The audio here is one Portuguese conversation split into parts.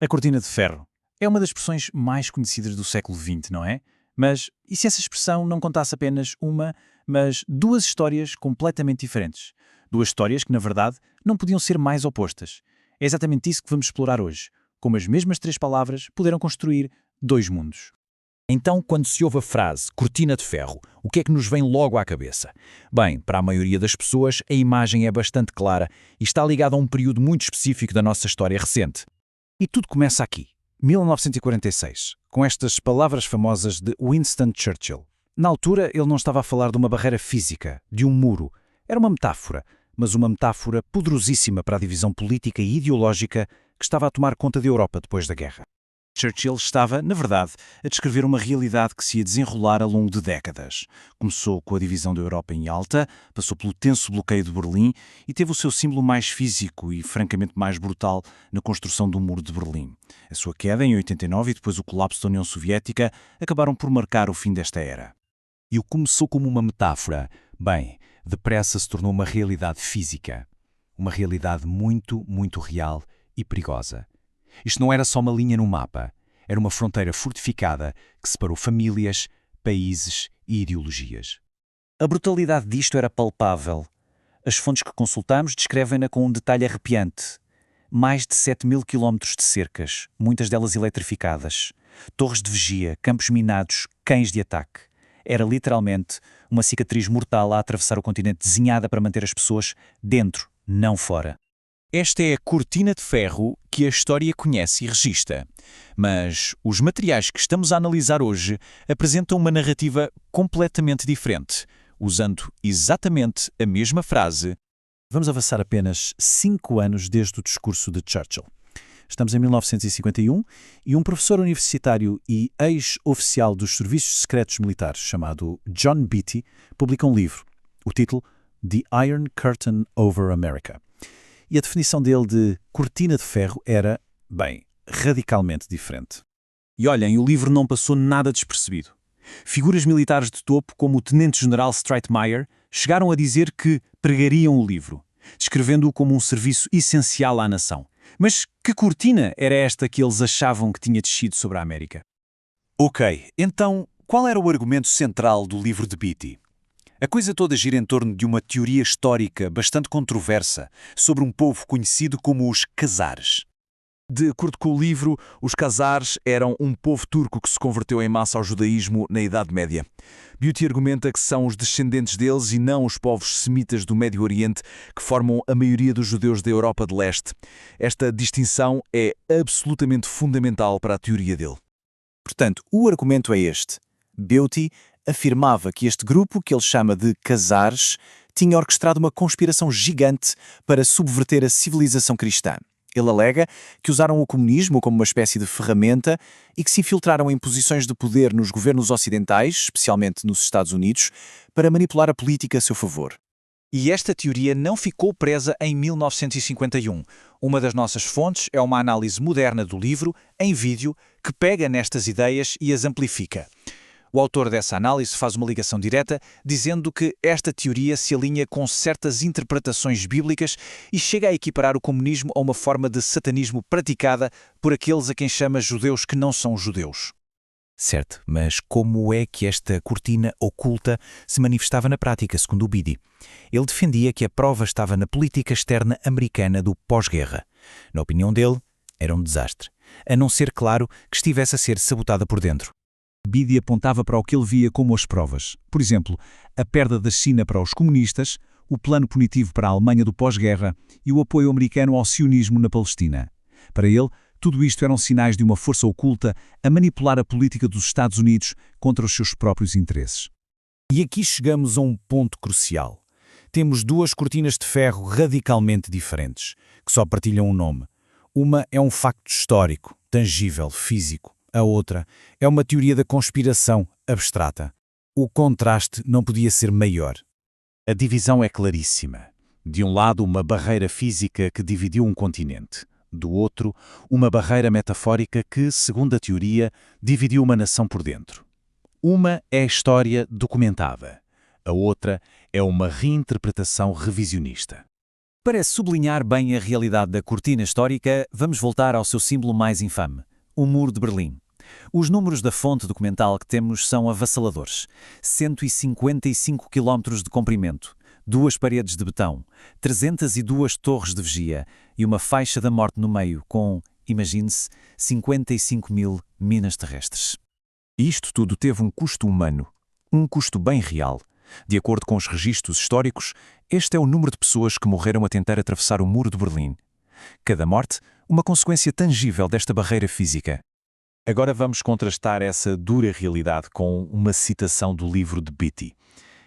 A cortina de ferro é uma das expressões mais conhecidas do século XX, não é? Mas e se essa expressão não contasse apenas uma, mas duas histórias completamente diferentes? Duas histórias que, na verdade, não podiam ser mais opostas. É exatamente isso que vamos explorar hoje. Como as mesmas três palavras puderam construir dois mundos. Então, quando se ouve a frase cortina de ferro, o que é que nos vem logo à cabeça? Bem, para a maioria das pessoas, a imagem é bastante clara e está ligada a um período muito específico da nossa história recente. E tudo começa aqui, 1946, com estas palavras famosas de Winston Churchill. Na altura, ele não estava a falar de uma barreira física, de um muro. Era uma metáfora, mas uma metáfora poderosíssima para a divisão política e ideológica que estava a tomar conta da Europa depois da guerra. Churchill estava, na verdade, a descrever uma realidade que se ia desenrolar ao longo de décadas. Começou com a divisão da Europa em Yalta, passou pelo tenso bloqueio de Berlim e teve o seu símbolo mais físico e, francamente, mais brutal na construção do Muro de Berlim. A sua queda em 89 e depois o colapso da União Soviética acabaram por marcar o fim desta era. E o que começou como uma metáfora, bem, depressa se tornou uma realidade física. Uma realidade muito, muito real e perigosa. Isto não era só uma linha no mapa, era uma fronteira fortificada que separou famílias, países e ideologias. A brutalidade disto era palpável. As fontes que consultamos descrevem-na com um detalhe arrepiante. Mais de 7.000 quilómetros de cercas, muitas delas eletrificadas, torres de vigia, campos minados, cães de ataque. Era literalmente uma cicatriz mortal a atravessar o continente desenhada para manter as pessoas dentro, não fora. Esta é a cortina de ferro que a história conhece e registra. Mas os materiais que estamos a analisar hoje apresentam uma narrativa completamente diferente, usando exatamente a mesma frase. Vamos avançar apenas 5 anos desde o discurso de Churchill. Estamos em 1951 e um professor universitário e ex-oficial dos serviços secretos militares chamado John Beatty publica um livro. O título The Iron Curtain Over America. E a definição dele de cortina de ferro era, bem, radicalmente diferente. E olhem, o livro não passou nada despercebido. Figuras militares de topo, como o tenente-general Streitmeyer, chegaram a dizer que pregariam o livro, descrevendo-o como um serviço essencial à nação. Mas que cortina era esta que eles achavam que tinha descido sobre a América? Ok, então qual era o argumento central do livro de Beatty? A coisa toda gira em torno de uma teoria histórica bastante controversa sobre um povo conhecido como os Khazares. De acordo com o livro, os Khazares eram um povo turco que se converteu em massa ao judaísmo na Idade Média. Beatty argumenta que são os descendentes deles e não os povos semitas do Médio Oriente que formam a maioria dos judeus da Europa de Leste. Esta distinção é absolutamente fundamental para a teoria dele. Portanto, o argumento é este. Beatty afirmava que este grupo, que ele chama de Khazares, tinha orquestrado uma conspiração gigante para subverter a civilização cristã. Ele alega que usaram o comunismo como uma espécie de ferramenta e que se infiltraram em posições de poder nos governos ocidentais, especialmente nos Estados Unidos, para manipular a política a seu favor. E esta teoria não ficou presa em 1951. Uma das nossas fontes é uma análise moderna do livro, em vídeo, que pega nestas ideias e as amplifica. O autor dessa análise faz uma ligação direta, dizendo que esta teoria se alinha com certas interpretações bíblicas e chega a equiparar o comunismo a uma forma de satanismo praticada por aqueles a quem chama judeus que não são judeus. Certo, mas como é que esta cortina oculta se manifestava na prática, segundo o Beatty? Ele defendia que a prova estava na política externa americana do pós-guerra. Na opinião dele, era um desastre, a não ser, claro, que estivesse a ser sabotada por dentro. Beatty apontava para o que ele via como as provas. Por exemplo, a perda da China para os comunistas, o plano punitivo para a Alemanha do pós-guerra e o apoio americano ao sionismo na Palestina. Para ele, tudo isto eram sinais de uma força oculta a manipular a política dos Estados Unidos contra os seus próprios interesses. E aqui chegamos a um ponto crucial. Temos duas cortinas de ferro radicalmente diferentes, que só partilham um nome. Uma é um facto histórico, tangível, físico. A outra é uma teoria da conspiração abstrata. O contraste não podia ser maior. A divisão é claríssima. De um lado, uma barreira física que dividiu um continente. Do outro, uma barreira metafórica que, segundo a teoria, dividiu uma nação por dentro. Uma é a história documentada. A outra é uma reinterpretação revisionista. Para sublinhar bem a realidade da cortina histórica, vamos voltar ao seu símbolo mais infame, o Muro de Berlim. Os números da fonte documental que temos são avassaladores. 155 km de comprimento, 2 paredes de betão, 302 torres de vigia e uma faixa da morte no meio com, imagine-se, 55 mil minas terrestres. E isto tudo teve um custo humano, um custo bem real. De acordo com os registros históricos, este é o número de pessoas que morreram a tentar atravessar o Muro de Berlim. Cada morte, uma consequência tangível desta barreira física. Agora vamos contrastar essa dura realidade com uma citação do livro de Beatty.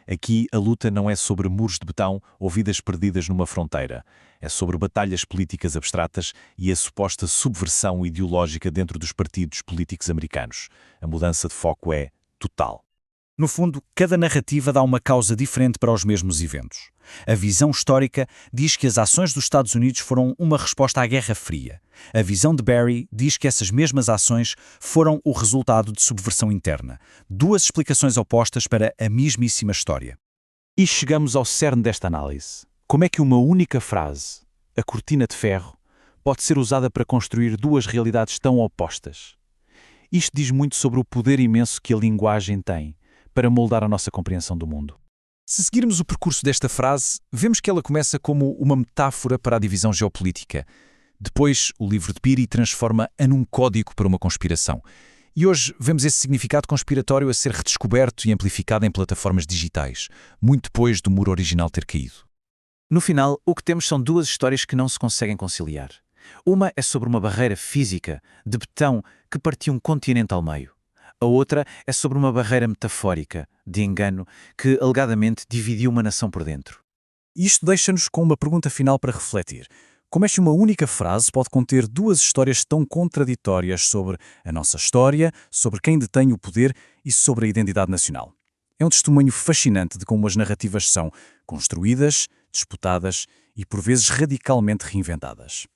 Aqui a luta não é sobre muros de betão ou vidas perdidas numa fronteira. É sobre batalhas políticas abstratas e a suposta subversão ideológica dentro dos partidos políticos americanos. A mudança de foco é total. No fundo, cada narrativa dá uma causa diferente para os mesmos eventos. A visão histórica diz que as ações dos Estados Unidos foram uma resposta à Guerra Fria. A visão de Barry diz que essas mesmas ações foram o resultado de subversão interna. Duas explicações opostas para a mesmíssima história. E chegamos ao cerne desta análise. Como é que uma única frase, a cortina de ferro, pode ser usada para construir duas realidades tão opostas? Isto diz muito sobre o poder imenso que a linguagem tem para moldar a nossa compreensão do mundo. Se seguirmos o percurso desta frase, vemos que ela começa como uma metáfora para a divisão geopolítica. Depois, o livro de Beatty transforma-a num código para uma conspiração. E hoje vemos esse significado conspiratório a ser redescoberto e amplificado em plataformas digitais, muito depois do muro original ter caído. No final, o que temos são duas histórias que não se conseguem conciliar. Uma é sobre uma barreira física, de betão, que partiu um continente ao meio. A outra é sobre uma barreira metafórica, de engano, que alegadamente dividiu uma nação por dentro. Isto deixa-nos com uma pergunta final para refletir. Como é que uma única frase pode conter duas histórias tão contraditórias sobre a nossa história, sobre quem detém o poder e sobre a identidade nacional? É um testemunho fascinante de como as narrativas são construídas, disputadas e por vezes radicalmente reinventadas.